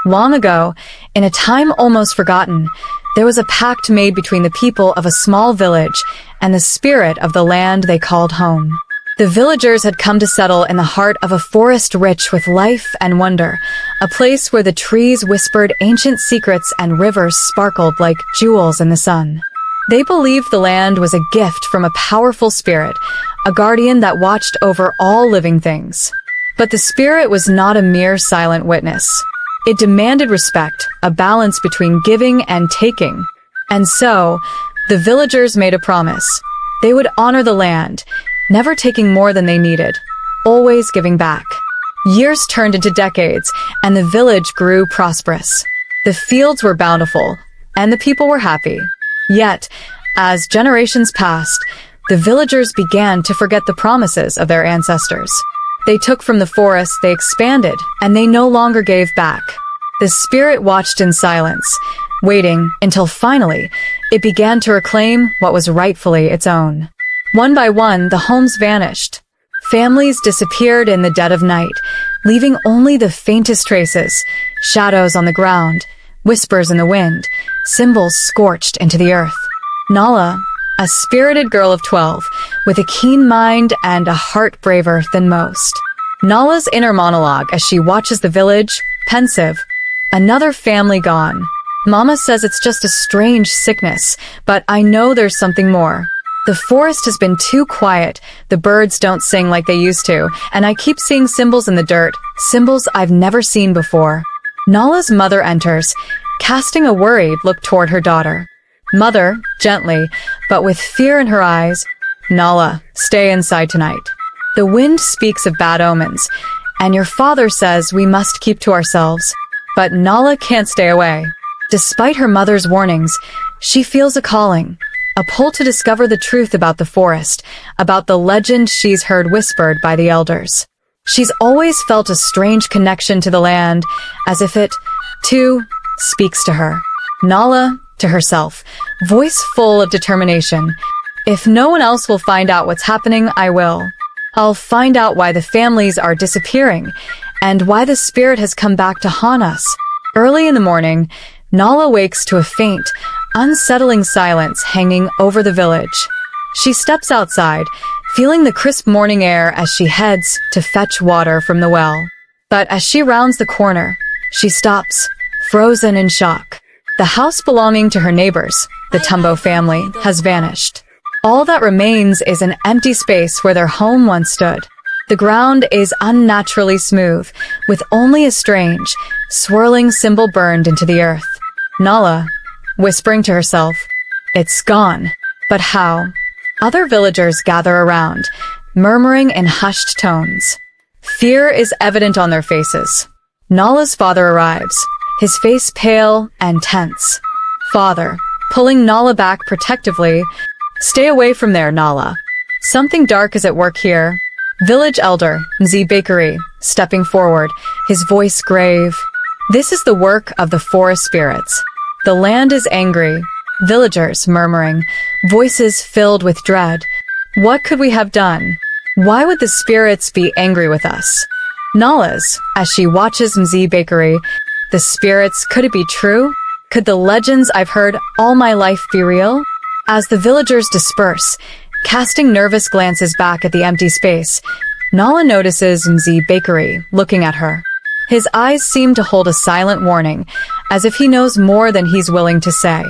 Long ago, in a time almost forgotten, there was a pact made between the people of a small village and the spirit of the land they called home. The villagers had come to settle in the heart of a forest rich with life and wonder, a place where the trees whispered ancient secrets and rivers sparkled like jewels in the sun. They believed the land was a gift from a powerful spirit, a guardian that watched over all living things. But the spirit was not a mere silent witness. It demanded respect, a balance between giving and taking. And so, the villagers made a promise. They would honor the land, never taking more than they needed, always giving back. Years turned into decades, and the village grew prosperous. The fields were bountiful, and the people were happy. Yet, as generations passed, the villagers began to forget the promises of their ancestors. They took from the forest, they expanded, and they no longer gave back. The spirit watched in silence, waiting until finally it began to reclaim what was rightfully its own. One by one, the homes vanished. Families disappeared in the dead of night, leaving only the faintest traces, shadows on the ground, whispers in the wind, symbols scorched into the earth. Nala, a spirited girl of 12, with a keen mind and a heart braver than most. Nala's inner monologue as she watches the village, pensive. Another family gone. Mama says it's just a strange sickness, but I know there's something more. The forest has been too quiet, the birds don't sing like they used to, and I keep seeing symbols in the dirt, symbols I've never seen before. Nala's mother enters, casting a worried look toward her daughter. Mother, gently, but with fear in her eyes, Nala, stay inside tonight. The wind speaks of bad omens, and your father says we must keep to ourselves. But Nala can't stay away. Despite her mother's warnings, she feels a calling, a pull to discover the truth about the forest, about the legend she's heard whispered by the elders. She's always felt a strange connection to the land, as if it, too, speaks to her. Nala, to herself, voice full of determination. If no one else will find out what's happening, I will. I'll find out why the families are disappearing, and why the spirit has come back to haunt us. Early in the morning, Nala wakes to a faint, unsettling silence hanging over the village. She steps outside, feeling the crisp morning air as she heads to fetch water from the well. But as she rounds the corner, she stops, frozen in shock. The house belonging to her neighbors, the Tumbo family, has vanished. All that remains is an empty space where their home once stood. The ground is unnaturally smooth, with only a strange, swirling symbol burned into the earth. Nala, whispering to herself, it's gone. But how? Other villagers gather around, murmuring in hushed tones. Fear is evident on their faces. Nala's father arrives, his face pale and tense. Father, pulling Nala back protectively, stay away from there, Nala. Something dark is at work here. Village elder, Nzi Bakery, stepping forward, his voice grave. This is the work of the forest spirits. The land is angry. Villagers murmuring, voices filled with dread. What could we have done? Why would the spirits be angry with us? Nala's, as she watches Nzi Bakery, the spirits, could it be true? Could the legends I've heard all my life be real? As the villagers disperse, casting nervous glances back at the empty space, Nala notices Nzi Bakery looking at her. His eyes seem to hold a silent warning, as if he knows more than he's willing to say.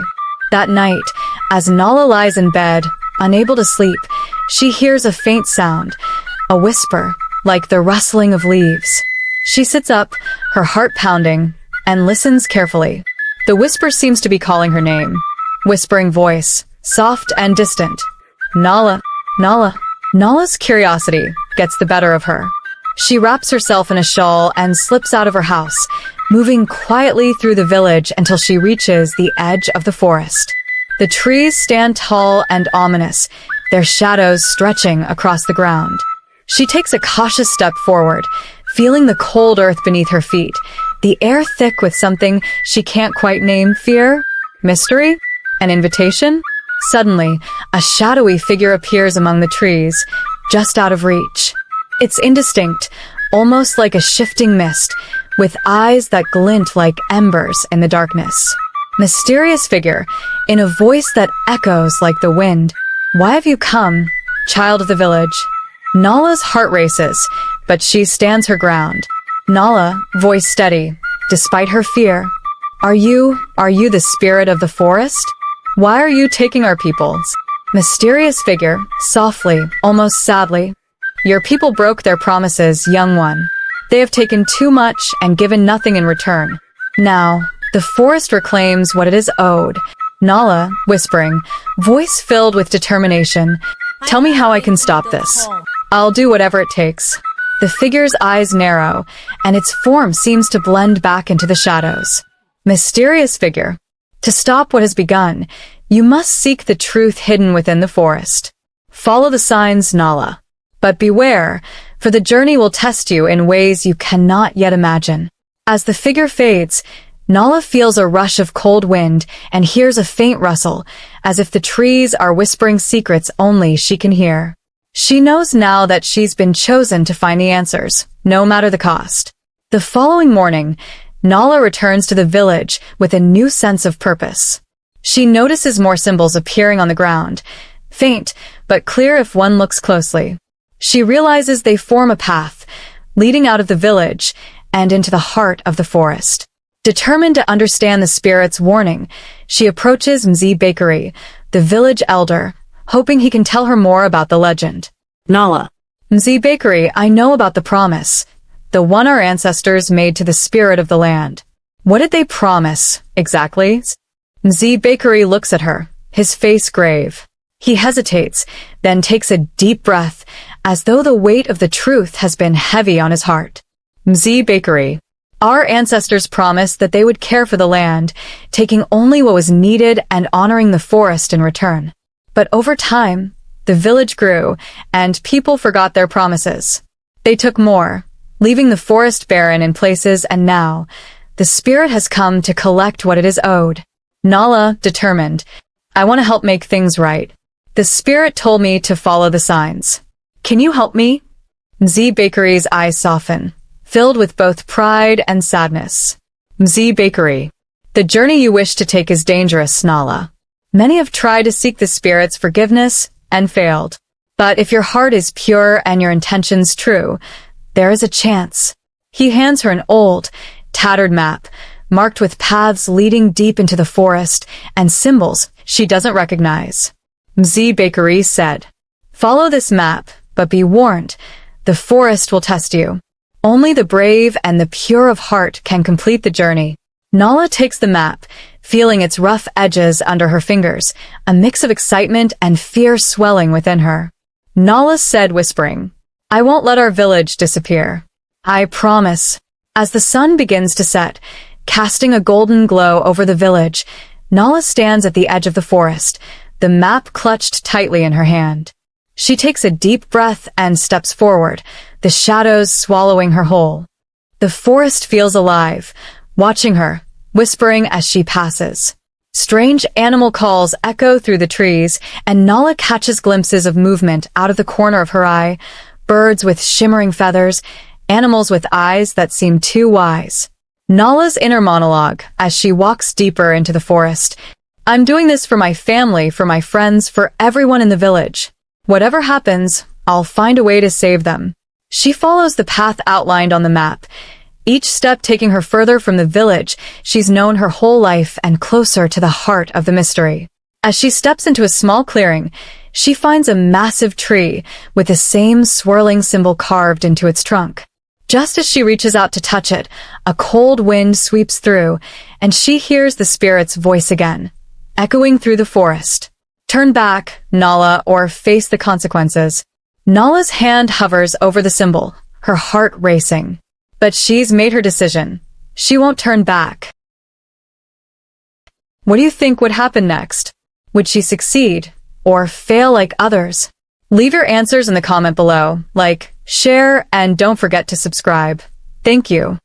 That night, as Nala lies in bed, unable to sleep, she hears a faint sound, a whisper, like the rustling of leaves. She sits up, her heart pounding, and listens carefully. The whisper seems to be calling her name. Whispering voice, soft and distant. Nala, Nala. Nala's curiosity gets the better of her. She wraps herself in a shawl and slips out of her house, moving quietly through the village until she reaches the edge of the forest. The trees stand tall and ominous, their shadows stretching across the ground. She takes a cautious step forward, feeling the cold earth beneath her feet, the air thick with something she can't quite name. Fear? Mystery? An invitation? Suddenly, a shadowy figure appears among the trees, just out of reach. It's indistinct, almost like a shifting mist, with eyes that glint like embers in the darkness. Mysterious figure, in a voice that echoes like the wind. Why have you come, child of the village? Nala's heart races, but she stands her ground. Nala, voice steady, despite her fear. Are you the spirit of the forest? Why are you taking our peoples? Mysterious figure, softly, almost sadly. Your people broke their promises, young one. They have taken too much and given nothing in return. Now, the forest reclaims what it is owed. Nala, whispering, voice filled with determination. Tell me how I can stop this. I'll do whatever it takes. The figure's eyes narrow, and its form seems to blend back into the shadows. Mysterious figure. To stop what has begun, you must seek the truth hidden within the forest. Follow the signs, Nala. But beware, for the journey will test you in ways you cannot yet imagine. As the figure fades, Nala feels a rush of cold wind and hears a faint rustle, as if the trees are whispering secrets only she can hear. She knows now that she's been chosen to find the answers, no matter the cost. The following morning, Nala returns to the village with a new sense of purpose. She notices more symbols appearing on the ground, faint but clear if one looks closely. She realizes they form a path, leading out of the village and into the heart of the forest. Determined to understand the spirit's warning, she approaches Mzee Bakery, the village elder, hoping he can tell her more about the legend. Nala. Mzee Bakery, I know about the promise, the one our ancestors made to the spirit of the land. What did they promise, exactly? Mzee Bakery looks at her, his face grave. He hesitates, then takes a deep breath, as though the weight of the truth has been heavy on his heart. Mzee Bakery. Our ancestors promised that they would care for the land, taking only what was needed and honoring the forest in return. But over time, the village grew, and people forgot their promises. They took more, leaving the forest barren in places, and now, the spirit has come to collect what it is owed. Nala, determined. I want to help make things right. The spirit told me to follow the signs. Can you help me? Mzee Bakery's eyes soften, filled with both pride and sadness. Mzee Bakery. The journey you wish to take is dangerous, Nala. Many have tried to seek the spirit's forgiveness and failed. But if your heart is pure and your intentions true, there is a chance. He hands her an old, tattered map, marked with paths leading deep into the forest and symbols she doesn't recognize. Mzee Bakery said, follow this map, but be warned, the forest will test you. Only the brave and the pure of heart can complete the journey. Nala takes the map, feeling its rough edges under her fingers, a mix of excitement and fear swelling within her. Nala said, whispering, I won't let our village disappear. I promise. As the sun begins to set, casting a golden glow over the village, Nala stands at the edge of the forest, the map clutched tightly in her hand. She takes a deep breath and steps forward, the shadows swallowing her whole. The forest feels alive, watching her, whispering as she passes. Strange animal calls echo through the trees, and Nala catches glimpses of movement out of the corner of her eye, birds with shimmering feathers, animals with eyes that seem too wise. Nala's inner monologue as she walks deeper into the forest. I'm doing this for my family, for my friends, for everyone in the village. Whatever happens, I'll find a way to save them. She follows the path outlined on the map, each step taking her further from the village she's known her whole life and closer to the heart of the mystery. As she steps into a small clearing, she finds a massive tree with the same swirling symbol carved into its trunk. Just as she reaches out to touch it, a cold wind sweeps through, and she hears the spirit's voice again, echoing through the forest. Turn back, Nala, or face the consequences. Nala's hand hovers over the symbol, her heart racing. But she's made her decision. She won't turn back. What do you think would happen next? Would she succeed, or fail like others? Leave your answers in the comment below, like, share, and don't forget to subscribe. Thank you.